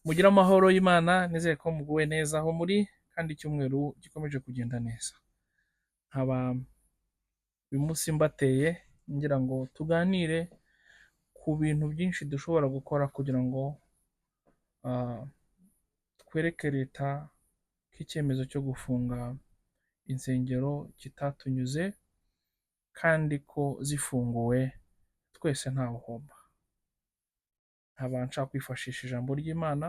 Mugire amahoro y'Imana, nizere ko muguwe neza aho muri kandi icyumweru gikomeje kugenda neza. Nkaba uyu munsi mbateye ngira ngo tuganire ku bintu byinshi dushobora gukora kugira ngo twereke leta ko icyemezo cyo gufunga insengero kitatunyuze kandi ko zifunguwe twese nta buhomba. Nkaba nshaka kwifashisha ijambo ry'Imana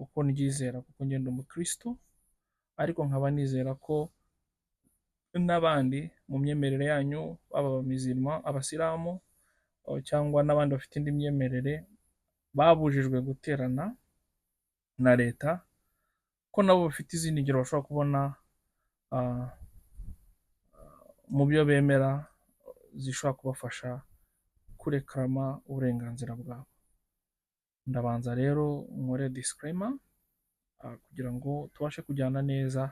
uko ndyizera kuko ngenda umukristo, ariko nkaba nizera ko n'abandi mu myemerere yanyu baba abamizirima, abasilamu cyangwa n'abandi bafite indi myemerere babujijwe guterana na leta, ko nabo bafite izindi ngero bashobora kubona mu byo bemera zishobora kubafasha kurekarama uburenganzira bwabo. Ndabanza rero nkore disclaimer kugira ngo tubashe kujyana neza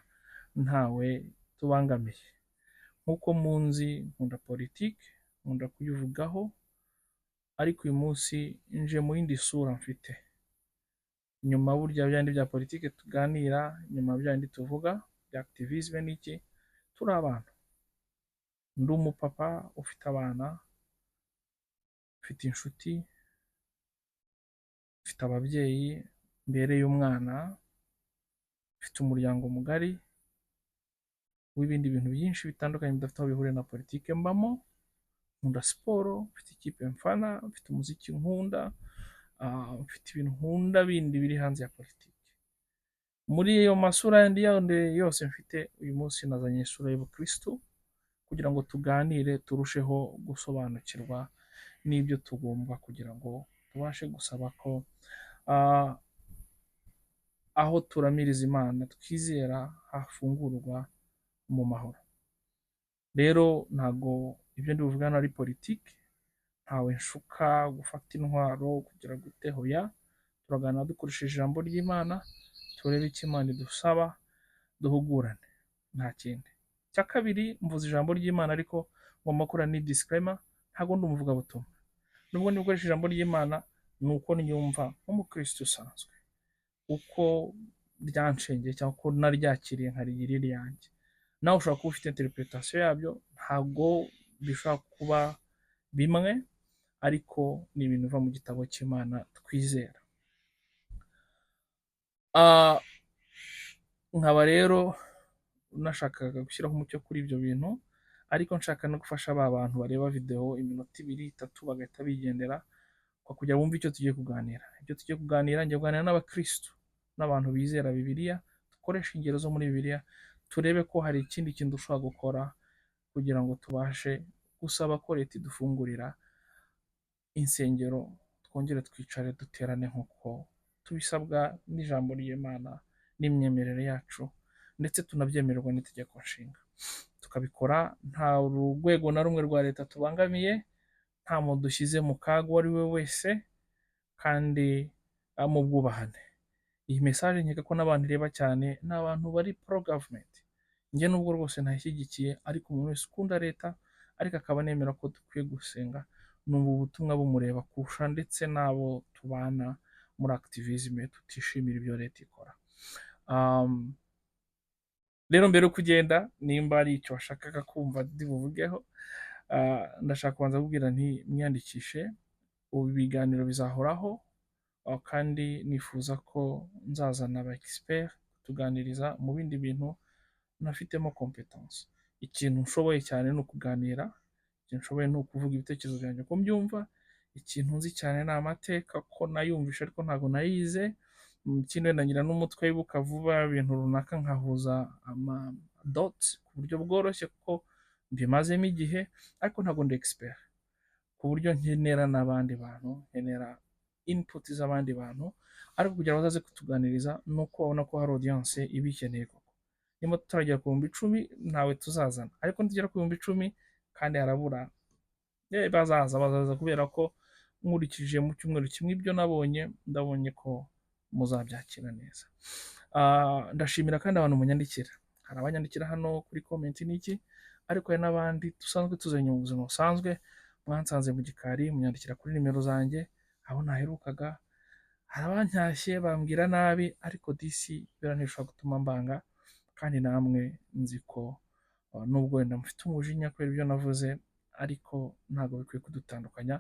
ntawe tubangamiye. Nk'uko munzi nkunda politiki, nkunda kuyivugaho, ariko uyu munsi nje mu yindi sura mfite. Nyuma burya byandi bya politiki tuganira, nyuma byandi tuvuga bya activisme n'iki, turi abantu. Ndi umupapa ufite abana, ufite inshuti, ufite ababyeyi mbereye umwana, ufite umuryango mugari w'ibindi bintu byinshi bitandukanye bidafite aho bihuriye na politiki mbamo. Nkunda siporo, mfite ikipe mfana, mfite umuziki nkunda, mfite ibintu nkunda bindi biri hanze ya politiki. Muri iyo masura yandi yose mfite, uyu munsi nazanye isura y'ubukristo kugira ngo tuganire, turusheho gusobanukirwa n'ibyo tugomba kugira ngo tubashe gusaba ko aho turamiriza Imana twizera hafungurwa mu mahoro. Rero ntago ibyo ndi buvugana ari politiki, ntawe nshuka gufata intwaro kugira gute, hoya. Turaganira dukoresheje ijambo ry'Imana, turebe icyo Imana idusaba, duhugurane, nta kindi. Cya kabiri, mvuze ijambo ry'Imana ariko ngomba gukora ni disclaimer, ntago ndi umuvugabutumwa. Nubwo nikoresha ijambo ry'Imana, ni uko nyumva nk'umukristo usanzwe, uko ryanshengeye cyangwa uko naryakiriye nkarigira iryanjye. Nawe ushobora kuba ufite interpretation yabyo, ntago bishobora kuba bimwe, ariko ni ibintu biva mu gitabo cy'Imana twizera. Nkaba rero nashakaga gushyiraho umucyo kuri ibyo bintu, ariko nshaka no gufasha ba bantu bareba video iminota 2-3 bagahita bigendera, kugira bumve icyo tugiye kuganira. Ibyo tugiye kuganira, ngiye kuganira n'abakristo n'abantu bizera Bibiliya, dukoresha ingero zo muri Bibiliya, turebe ko hari ikindi kintu dushobora gukora kugira ngo tubashe gusaba ko leta idufungurira insengero, twongere twicare duterane nk'uko tubisabwa n'ijambo ry'Imana n'imyemerere yacu, ndetse tunabyemererwa n'itegeko nshinga. Tukabikora nta rwego na rumwe rwa leta tubangamiye, nta muntu dushyize mu kaga uwo ari we wese, kandi mu bwubahane. Iyi message nkeka ko n'abantu ireba cyane, ni abantu bari pro government. Njye nubwo rwose ntashyigikiye, ariko umuntu wese ukunda leta ariko akaba nemera ko dukwiye gusenga, numva ubutumwa bumureba kurusha ndetse n'abo tubana muri activisme tutishimira ibyo leta ikora. Rero mbere yo kugenda, nimba ari icyo washakaga kumva ndibuvugeho, ndashaka kubanza kubwira nti mwiyandikishe, ubu ibiganiro bizahoraho, kandi nifuza ko nzazana aba expert kutuganiriza mu bindi bintu nafitemo competence. Ikintu nshoboye cyane ni ukuganira, ikintu nshoboye ni ukuvuga ibitekerezo byanjye ko mbyumva, ikintu nzi cyane ni amateka ko nayumvishe ariko ntago nayize, ikindi ndangira n'umutwe wibuka vuba ibintu runaka nkahuza ama dots ku buryo bworoshye kuko mbimazemo igihe, ariko ntago ndi expert ku buryo nkenera n'abandi bantu, nkenera input z'abandi bantu, ariko kugira ngo bazaze kutuganiriza nuko babona ko hari audience ibikeneye koko. Niba tutaragera ku 10,000 ntawe tuzazana, ariko nitugera ku 10,000 kandi harabura bazaza, kubera ko nkurikije mu cyumweru kimwe ibyo ndabonye ko muzabyakira neza. Ndashimira kandi abantu munyandikira. Hari abanyandikira hano kuri comment n'iki, ariko hari n'abandi dusanzwe tuzanye mu buzima busanzwe, mwansanze mu gikari munyandikira kuri nimero zanjye, aho naherukaga. hari abantashye bambwira nabi, ariko disi biriya ntibishobora gutuma mbanga, kandi namwe nzi ko nubwo wenda mufite umujinya kubera ibyo navuze, ariko ntabwo bikwiye kudutandukanya.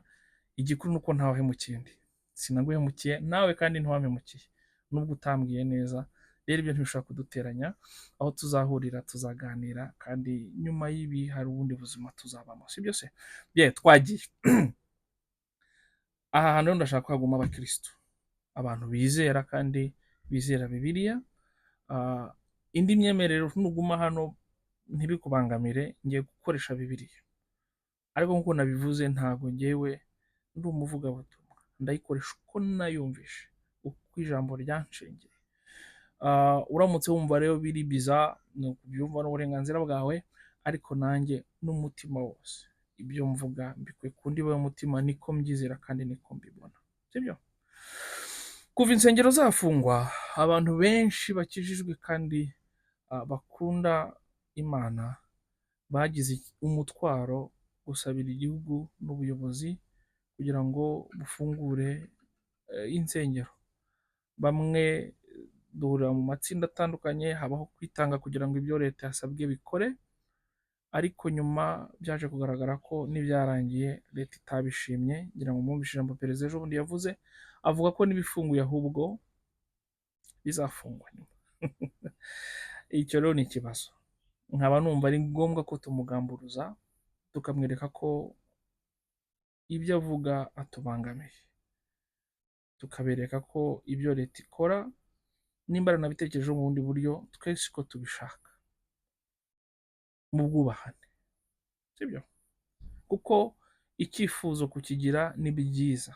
Igikuru ni uko ntawahemukiye undi, sinaguhemukiye nawe kandi ntiwampemukiye, nubwo utambwiye neza. Rero ibyo ntibishobora kuduteranya, aho tuzahurira tuzaganira, kandi nyuma y'ibi hari ubundi buzima tuzabamo, si byo se? Twagiye. Aha hantu rero ndashaka ko haguma abakirisitu, abantu bizera kandi bizera Bibiliya. Indi myemerere nuguma hano ntibikubangamire, ngiye gukoresha Bibiliya, ariko nk'uko nabivuze ntabwo ngewe ndi umuvugabutumwa, ndayikoresha uko nayumvishe, uko ijambo ryanshengeye. Uramutse wumva rero biri biza, ni ukubyumva n'uburenganzira bwawe, ariko nanjye n'umutima wose ibyo mvuga mbikuye ku ndiba y'umutima, niko mbyizera kandi niko mbibona, sibyo? Kuva insengero zafungwa, abantu benshi bakijijwe kandi bakunda Imana bagize umutwaro gusabira igihugu n'ubuyobozi kugira ngo bufungure insengero. Bamwe duhurira mu matsinda atandukanye, habaho kwitanga kugira ngo ibyo leta yasabwe bikore, ariko nyuma byaje kugaragara ko n'ibyarangiye leta itabishimye. Ngira ngo mwumvishe ijambo perezida ejo bundi yavuze, avuga ko n'ibifunguye ahubwo bizafungwa nyuma. Icyo rero ni ikibazo, nkaba numva ari ngombwa ko tumugamburuza, tukamwereka ko ibyo avuga atubangamiye, tukabereka ko ibyo leta ikora nimba aranabitekerejeho mu bundi buryo, twese ko tubishaka mu bwubahane, sibyo? Kuko icyifuzo kukigira ni byiza,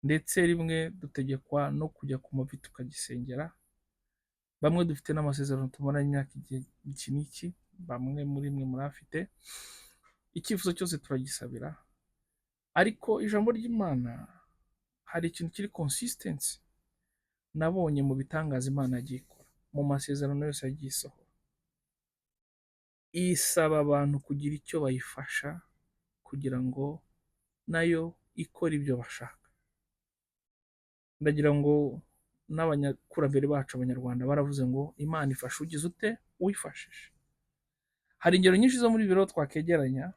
ndetse rimwe dutegekwa no kujya ku mavi tukagisengera. Bamwe dufite n'amasezerano tumara imyaka iki n'iki, bamwe muri mwe murafite. Icyifuzo cyose turagisabira, ariko ijambo ry'Imana hari ikintu kiri consistency nabonye mu bitangaza Imana yagiye ikora, mu masezerano yose yagiye isohora, isaba abantu kugira icyo bayifasha kugira ngo nayo ikora ibyo bashaka. Ndagira ngo n'abanyakurambere bacu abanyarwanda baravuze ngo Imana ifasha ugize ute, uwifashije. Hari ingero nyinshi zo muri biro twakegeranya,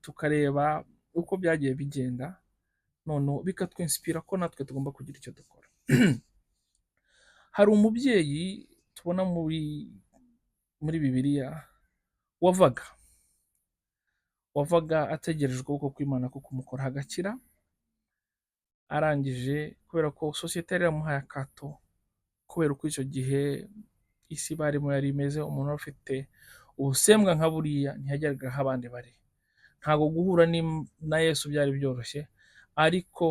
tukareba uko byagiye bigenda, noneho bikatwinspira ko natwe tugomba kugira icyo dukora. Hari umubyeyi tubona muri Bibiliya wavaga ategereje ukuboko kw'Imana ko kumukora hagakira. Arangije, kubera ko sosiyete yari yamuhaye akato, kubera uko icyo gihe isi barimo yari imeze, umuntu wari ufite ubusembwa nka buriya ntiyajyaga aho abandi bari. Ntabwo guhura na Yesu byari byoroshye, ariko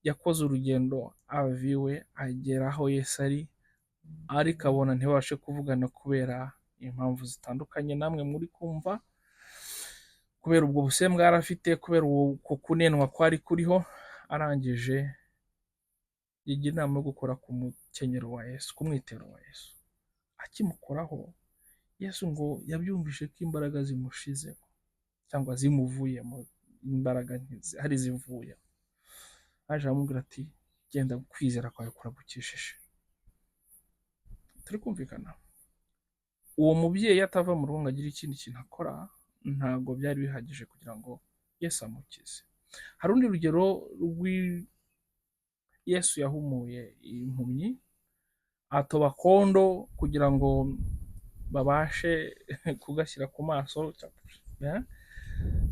yakoze urugendo ava iwe agera aho Yesu ari, ariko abona ntibabashe kuvugana kubera impamvu zitandukanye namwe muri kumva, kubera ubwo busembwa yari afite, kubera uko kunenwa kwari kuriho. Arangije yigira inama yo gukora ku mukenyero wa Yesu, ku mwitero wa Yesu. Akimukoraho, Yesu ngo yabyumvishe ko imbaraga zimushizemo cyangwa zimuvuyemo, imbaraga hari zivuye. Aje aramubwira ati, genda kwizera kwawe kuragukijije. Turi kumvikana? Uwo mubyeyi atava mu rugo ngo agire ikindi kintu akora, ntabwo byari bihagije kugira ngo Yesu amukize. Hari urundi rugero Yesu yahumuye impumyi, atoba kondo kugira ngo babashe kugashyira ku maso,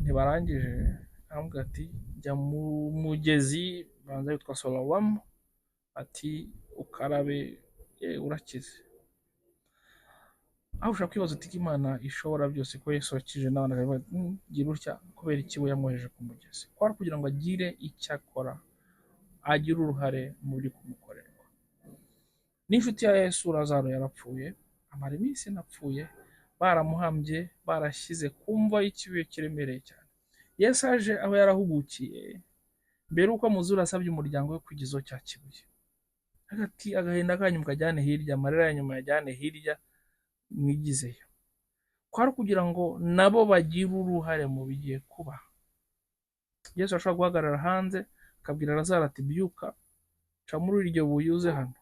ntibarangije. Aramubwira ati, jya mu mugezi banza witwa Solowamu, ati ukarabe urakize. Aho ushaka kwibaza uti Imana ishobora byose, ko Yesu wakije n'abana gira utya, kubera iki we yamwoheje ku mugezi? Kwari kugira ngo agire icyo akora, agire uruhare mu biri kumukorerwa. N'inshuti ya Yesu Lazaro yarapfuye, amara iminsi napfuye, baramuhambye, barashyize kumva ikibuye kiremereye cyane. Yesu aje aho yarahugukiye, mbere uko amuzura asabye umuryango we kwigizaho cya kibuye, hagati agahinda kanyu mukajyane hirya, amarira yanyu muyajyane hirya, mwigizeyo. Kwari kugira ngo nabo bagire uruhare mu bigiye kuba. Yesu ashobora guhagarara hanze akabwira Lazaro ati byuka, ca muri iryo buye uze hano,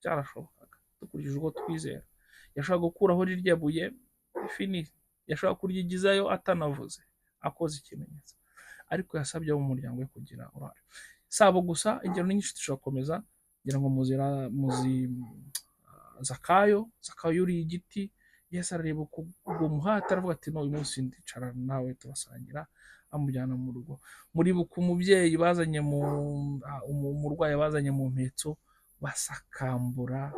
byarashobokaga dukurikije uko twizera. Yashobora gukuraho rirya buye fini, yashobora kuryigizayo atanavuze akoze ikimenyetso, ariko yasabye abo mu muryango we kugira uruhare. Sabo gusa, ingero ni nyinshi dushobora gukomeza, ngira ngo muzi Zakayo yuriye igiti, Yesu arareba ubwo muhati aravuga ati no, uyu munsi ndicara nawe turasangira, amujyana mu rugo. Muribuka umubyeyi bazanye umurwayi bazanye mu mpetso, basakambura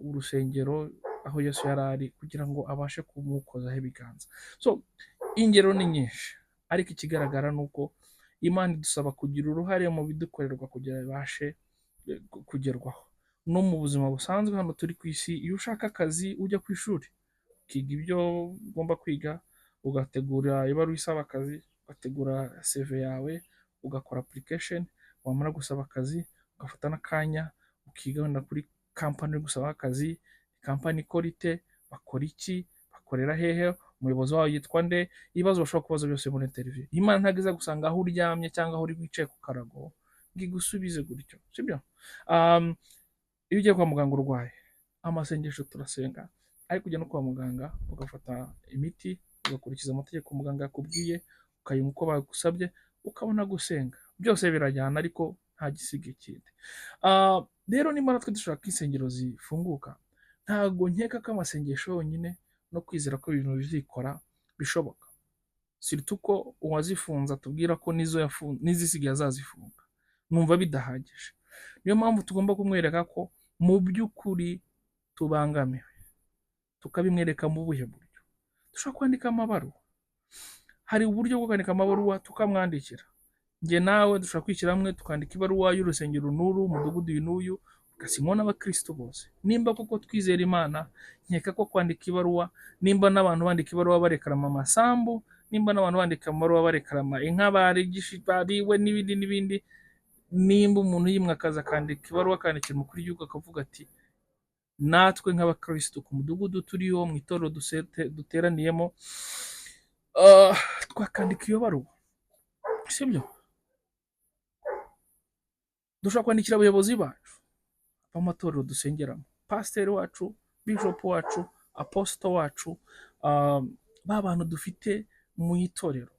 urusengero aho Yesu yari ari kugira ngo abashe kumukozaho ibiganza. So ingero ni nyinshi, ariko ikigaragara ni uko Imana idusaba kugira uruhare mu bidukorerwa kugira bibashe kugerwaho. No mu buzima busanzwe hano turi ku isi, iyo ushaka akazi ujya ku ishuri ukiga ibyo ugomba kwiga, ugategura ibaruwa isaba akazi, ugategura CV yawe, ugakora application, wamara gusaba akazi ugafata n'akanya ukiga wenda kuri kampani uri gusaba akazi, kampani ikora ite, bakora iki, bakorera hehe, umuyobozi wawe yitwa nde, ibibazo bashobora kubaza byose muri interview. Imana ntabwo iza gusanga aho uryamye cyangwa aho uri wicaye ku karago ngo igusubize gutyo, sibyo? Iyo ugiye kwa muganga urwaye, amasengesho turasenga, ariko ujya no kwa muganga ugafata imiti, ugakurikiza amategeko muganga yakubwiye, ukayinywa uko bagusabye, ukabona gusenga. Byose birajyana, ariko nta gisiga ikindi. Rero niba natwe dushaka insengero zifunguka, ntabwo nkeka ko amasengesho yonyine no kwizera ko ibintu bizikora bishoboka. Surtout ko uwazifunze atubwira ko n'izisigaye azazifunga. Numva bidahagije. Niyo mpamvu tugomba kumwereka ko mu by'ukuri tubangamiwe, tukabimwereka mu buhe buryo. Dushobora kwandika amabaruwa. Hari uburyo bwo kwandika amabaruwa tukamwandikira. Njye nawe dushobora kwishyira hamwe tukandika ibaruwa y'urusengero n'uru, umudugudu uyu n'uyu, ugasinywa n'abakristo bose. Nimba koko twizera Imana, nkeka ko kwandika ibaruwa, nimba n'abantu bandika ibaruwa barekarama amasambu, nimba n'abantu bandika amabaruwa barekarama inka bariwe n'ibindi, nimba umuntu yimwe akaza akandika ibaruwa akandikira umukuru w'igihugu akavuga ati natwe nk'abakristo ku mudugudu turiho, mu itorero duteraniyemo, twakandika iyo baruwa, sibyo? Dushobora kwandikira abayobozi bacu b'amatorero dusengeramo, pasiteri wacu, bishop wacu, apostle wacu, ba bantu dufite mu itorero,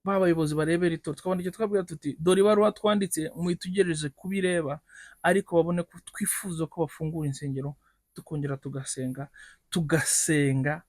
ba bayobozi barebera itorero, twabandikira twabwira tuti dore ibaruwa twanditse, muyitugereze kubireba, ariko babone ko twifuza ko bafungura insengero, tukongera tugasenga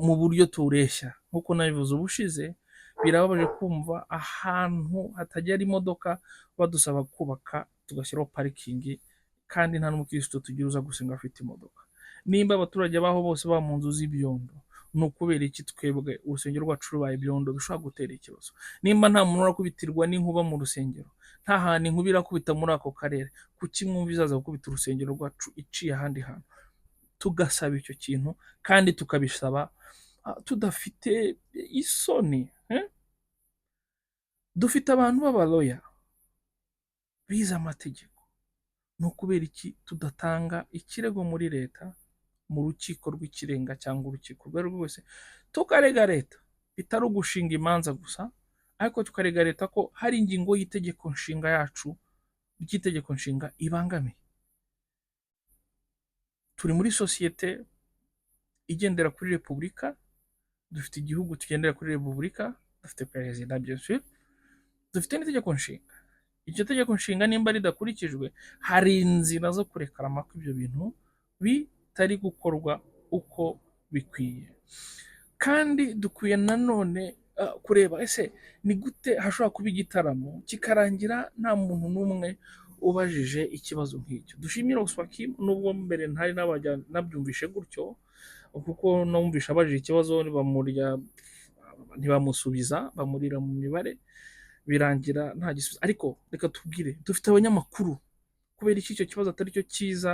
mu buryo tureshya. Nk'uko nabivuze ubushize, birababaje kumva ahantu hatajya imodoka badusaba kubaka tugashyiraho parikingi, kandi nta n'umukristo tugira uza gusenga afite imodoka. Nimba abaturage baho bose baba mu nzu z'ibyondo, ni ukubera iki twebwe urusengero rwacu rubaye ibyondo bishobora gutera ikibazo? Nimba nta muntu urakubitirwa n'inkuba mu rusengero, nta hantu inkuba irakubita muri ako karere, kuki mwumva izaza gukubita urusengero rwacu iciye ahandi hantu? Tugasaba icyo kintu, kandi tukabisaba tudafite isoni. Dufite abantu b'abaloya bize amategeko, ni ukubera iki tudatanga ikirego muri leta, mu rukiko rw'ikirenga cyangwa urukiko urwo ari rwo rwose, tukarega leta, bitari ugushinga imanza gusa, ariko tukarega leta ko hari ingingo y'itegeko nshinga yacu, ry'itegeko nshinga ibangamiye. Turi muri sosiyete igendera kuri repubulika, dufite igihugu tugendera kuri repubulika, dufite perezida bien sûr, dufite n'itegeko nshinga. Iryo tegeko nshinga nimba ridakurikijwe, hari inzira zo kurekarama ko ibyo bintu bitari gukorwa uko bikwiye. Kandi dukwiye nanone kureba ese ni gute hashobora kuba igitaramo kikarangira nta muntu n'umwe ubajije ikibazo nk'icyo. Dushimira Oswakim, nubwo mbere ntari nabyumvishe gutyo, kuko numvisha abajije ikibazo ntibamusubiza, bamurira mu mibare, birangira nta gisubizo. Ariko reka tubwire, dufite abanyamakuru, kubera iki icyo kibazo atari cyo cyiza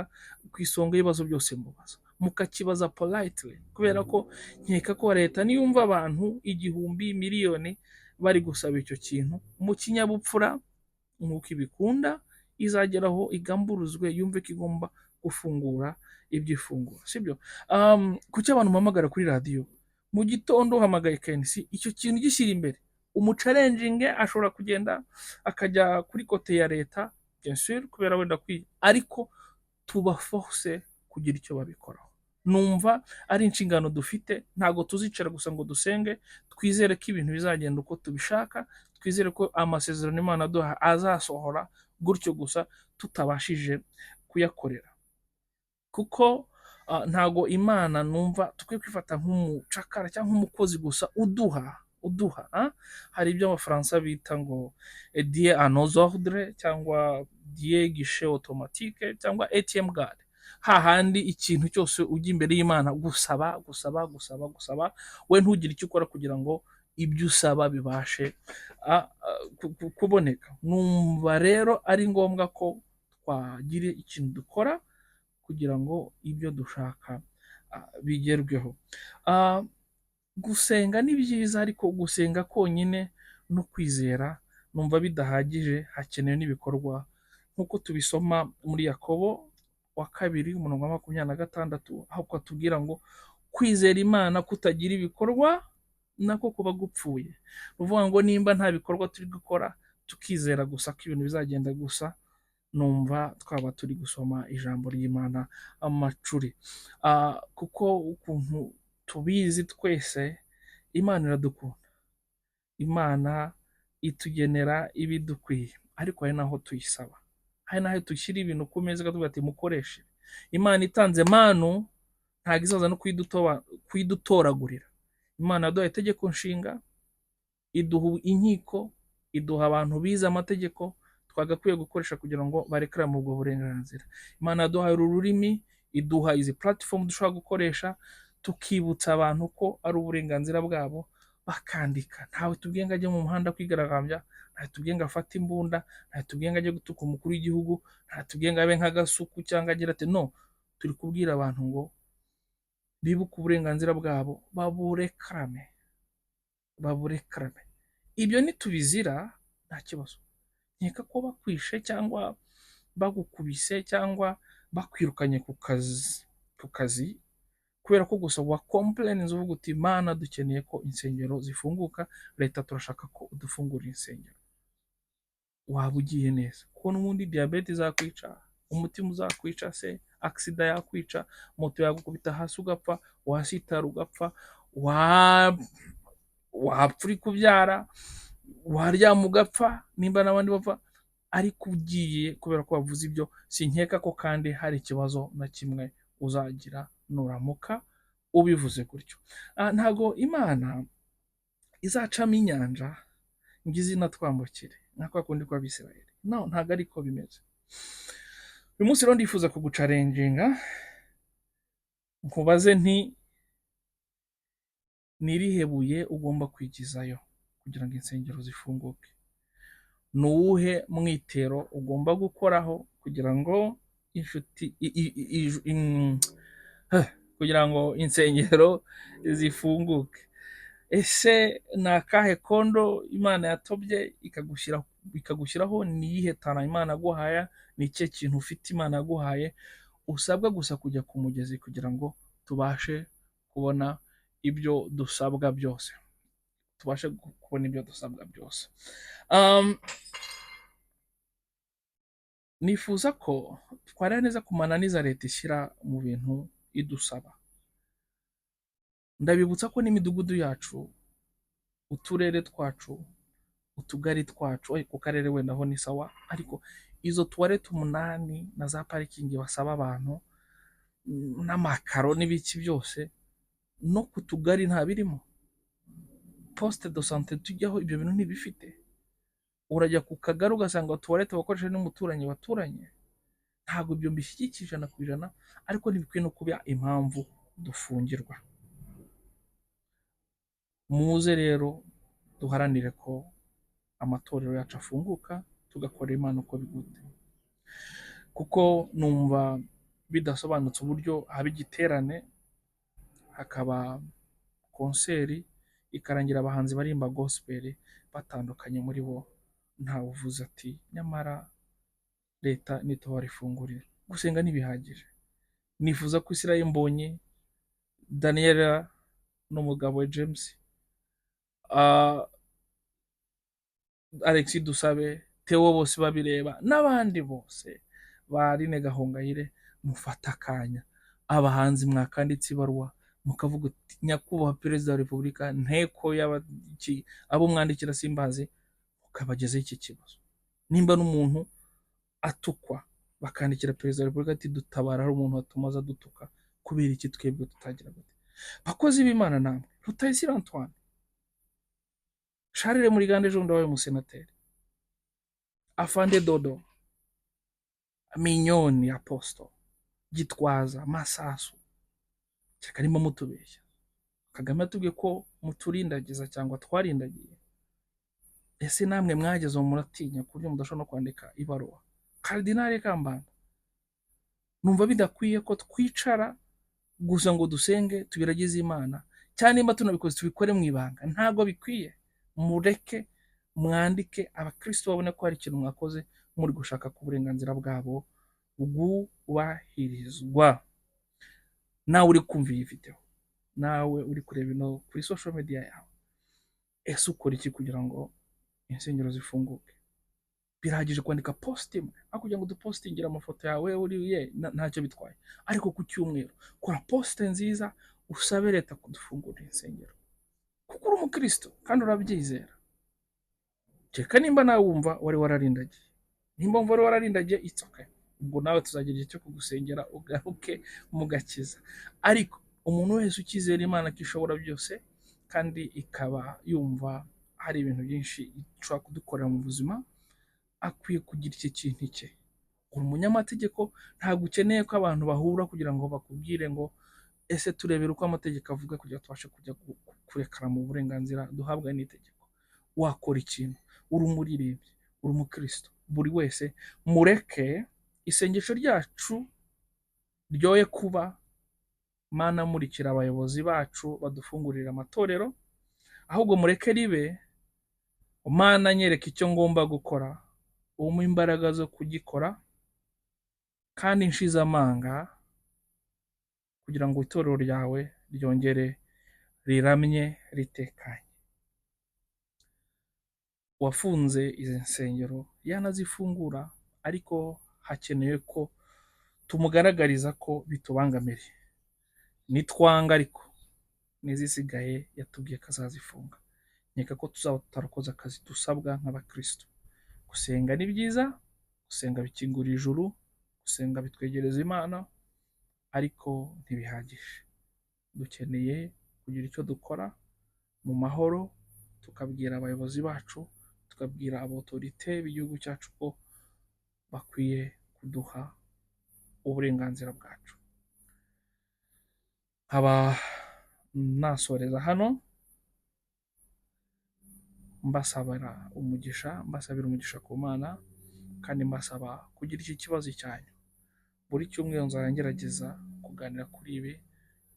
ku isonga y'ibibazo byose mubaza, mukakibaza politely, kubera ko nkeka ko leta niyumva abantu 1,000 miliyoni bari gusaba icyo kintu mu kinyabupfura nk'uko ibikunda, izageraho igamburuzwe, yumve ko igomba gufungura ibyifungura, sibyo? Kuki abantu mpamagara kuri radiyo mu gitondo uhamagaye KNC, icyo kintu gishyira imbere umucarenjinge ashobora kugenda akajya kuri kote ya leta bien sûr kubera wenda ariko tuba force kugira icyo babikoraho. Numva ari inshingano dufite, ntabwo tuzicara gusa ngo dusenge, twizere ko ibintu bizagenda uko tubishaka, twizere ko amasezerano Imana aduha azasohora gutyo gusa tutabashije kuyakorera. Kuko ntago Imana numva tukwiye kwifata nk'umucakara cyangwa nk'umukozi gusa uduha hari ibyo abafaransa bita ngo die à nos ordres cyangwa die guichet automatique cyangwa ATM card, hahandi ikintu cyose ujya imbere y'Imana gusaba, we ntugire icyo ukora kugira ngo ibyo usaba bibashe kuboneka. Numva rero ari ngombwa ko twagira ikintu dukora kugira ngo ibyo dushaka bigerweho. Gusenga ni byiza, ariko gusenga konyine no kwizera numva bidahagije, hakenewe n'ibikorwa nk'uko tubisoma muri Yakobo wa 2:26, aho kwatubwira ngo kwizera Imana kutagira ibikorwa nako kuba gupfuye. Uvuga ngo nimba nta bikorwa turi gukora tukizera gusa ko ibintu bizagenda gusa, numva twaba turi gusoma ijambo ry'Imana amacuri. Kuko ukuntu tubizi twese, Imana iradukunda, Imana itugenera ibidukwiye, ariko hari naho tuyisaba, hari naho dushyira ibintu ku meza tuvuga ati mukoreshe. Imana itanze manu ntabwo izaza no kuyidutoragurira. Imana yaduhaye itegeko nshinga, iduha inkiko, iduha abantu bize amategeko twagakwiye gukoresha kugira ngo barekere mu ubwo burenganzira. Imana yaduhaye ururimi, iduha izi platform dushobora gukoresha, tukibutsa abantu ko ari uburenganzira bwabo bakandika. Ntawe tubwiye ngo ajye mu muhanda kwigaragambya, ntawe tubwiye ngo afate imbunda, ntawe tubwiye ngo ajye gutuka umukuru w'igihugu, ntawe tubwiye ngo abe nk'agasuku cyangwa agira ati no. Turi kubwira abantu ngo bibuke uburenganzira bwabo, baburekarame. Ibyo nitubizira nta kibazo. Nkeka ko bakwishe cyangwa bagukubise cyangwa bakwirukanye ku kazi kubera ko gusa wa complain uvuga uti Imana dukeneye ko insengero zifunguka, leta turashaka ko udufungurira insengero, waba ugiye neza. Kuko n'ubundi diabete izakwica, umutima uzakwica, se accident yakwica, moto yagukubita hasi ugapfa, wasitara ugapfa, wapfa uri kubyara, waryama ugapfa, nimba n'abandi bapfa, ariko ugiye kubera ko wavuze ibyo, sinkeka ko kandi hari ikibazo na kimwe uzagira nuramuka ubivuze gutyo. Ntago Imana izacamo inyanja ngo izinatwambukire nka kwa kundi kw'Abisirayeli. No, ntago ariko bimeze. Uyu munsi rero ndifuza kugucalenjinga, nkubaze nti nirihe buye ugomba kwigizayo kugira ngo insengero zifunguke? Ni uwuhe mwitero ugomba gukoraho kugira ngo kugira ngo insengero zifunguke? Ese ni akahe kondo Imana yatobye ikagushyiraho? Ni iyihe tara Imana yaguhaye? Ni ikihe kintu ufite Imana yaguhaye usabwa gusa kujya ku mugezi kugira ngo tubashe kubona ibyo dusabwa byose, nifuza ko twareba neza ku mananiza leta ishyira mu bintu idusaba. Ndabibutsa ko n'imidugudu yacu, uturere twacu, utugari twacu, ku karere wenda ho ni sawa, ariko izo tuwarete 8 na za parikingi basaba abantu n'amakaro n'ibiki byose, no ku tugari nta birimo. Poste de santé tujyaho ibyo bintu ntibifite. Urajya ku kagari ugasanga tuwarete bakoresha n'umuturanyi baturanye. Ntabwo ibyo mbishyigikije 100%, ariko ntibikwiye no kuba impamvu dufungirwa. Muze rero duharanire ko amatorero yacu afunguka, tugakorera Imana uko bigute. Kuko numva bidasobanutse uburyo haba igiterane, hakaba konseri, ikarangira abahanzi barimba gospel batandukanye muri bo, ntawe uvuze ati nyamara leta nitobara ifungurire. Gusenga ntibihagije. Nifuza ko Israel Mbonyi, Daniela n'umugabo we James, Alexis Dusabe, Theo bose babireba n'abandi bose ba Aline Gahongayire, mufata akanya abahanzi mwakanditse ibaruwa mukavuga uti nyakubahwa perezida wa repubulika, nteko y'abaki abo mwandikira simbazi, ukabagezaho iki kibazo. Nimba n'umuntu atukwa bakandikira perezida wa repubulika ati dutabara, hari umuntu watumaze adutuka, kubera iki twebwe tutagira gute? Bakozi b'Imana namwe, Rutayisire Antoine, Charles Murigande ejo bundi wabaye umusenateri, Afande Dodo, Minyoni Apostle, Gitwaza, Masasu, cyaka arimo mutubeshya. Kagame atubwiye ko muturindagiza cyangwa twarindagiye. Ese namwe mwageze mu muratinya ku buryo mudashobora no kwandika ibaruwa? Cardinal Kambanda, numva bidakwiye ko twicara gusa ngo dusenge tubiragize Imana, cyane nimba tunabikoze tubikore mu ibanga. Ntago bikwiye. Mureke mwandike, abakristo babone ko hari ikintu mwakoze, muri gushaka ku burenganzira bwabo bwubahirizwa. Nawe uri kumva iyi video, nawe uri kureba ino kuri social media yawe, ese ukora iki kugira ngo insengero zifunguke? Birahagije kwandika post imwe, aho kugira ngo dupostingira amafoto yawe uriye ntacyo bitwaye. Ariko ku cyumweru kora post nziza usabe leta kudufungurira insengero, kuko uri umukristo kandi urabyizera. Cyeka nimba nawe wumva wari wararindagiye, nimba wumva wari wararindagiye, it's okay. Ubwo nawe tuzagira icyo kugusengera ugaruke mu gakiza. Ariko umuntu wese ukizera Imana ko ishobora byose kandi ikaba yumva hari ibintu byinshi ishobora kudukorera mu buzima, akwiye kugira iki kintu cye. Uri umunyamategeko, ntabwo ukeneye ko abantu bahura kugira ngo bakubwire ngo ese turebere uko amategeko avuga kugira tubashe kujya kurekara mu burenganzira duhabwa n'itegeko. Wakora ikintu, uri umuririmbyi, uri umukristo, buri wese mureke isengesho ryacu ryoye kuba Mana murikira abayobozi bacu badufungurira amatorero, ahubwo mureke ribe Mana nyereka icyo ngomba gukora, umpa imbaraga zo kugikora, kandi nshize amanga kugira ngo itorero ryawe ryongere riramye ritekanye. Wafunze izi nsengero yanazifungura, ariko hakenewe ko tumugaragariza ko bitubangamire. Nitwanga ariko n'izisigaye yatubwiye ko azazifunga. Nkeka ko tuzaba tutarakoze akazi dusabwa nk'abakristo. Gusenga ni byiza, gusenga bikingura ijuru, gusenga bitwegereza Imana, ariko ntibihagije. Dukeneye kugira icyo dukora mu mahoro, tukabwira abayobozi bacu, tukabwira abautorite b'igihugu cyacu ko bakwiye kuduha uburenganzira bwacu. Nkaba nasoreza hano mbasabira umugisha ku Mana, kandi mbasaba kugira iki kibazo cyanyu. Buri cyumweru nzagerageza kuganira kuri ibi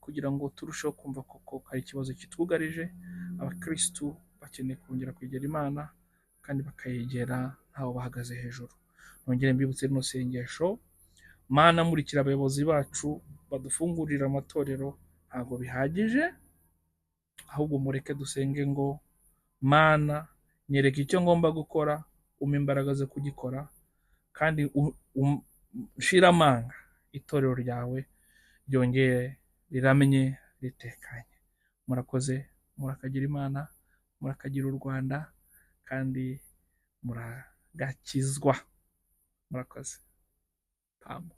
kugira ngo turusheho kumva koko hari ikibazo kitwugarije. Abakristu bakeneye kongera kwegera Imana kandi bakayegera ntaho bahagaze hejuru. Nongere mbibutse rino sengesho, Mana murikira abayobozi bacu badufungurira amatorero, ntabwo bihagije, ahubwo mureke dusenge ngo Mana nyereka icyo ngomba gukora, umpa imbaraga zo kugikora, kandi shira amanga itorero ryawe ryongere riramye ritekanye. Murakoze, murakagira Imana, murakagira u Rwanda, kandi muragakizwa. Murakoze. Pamo.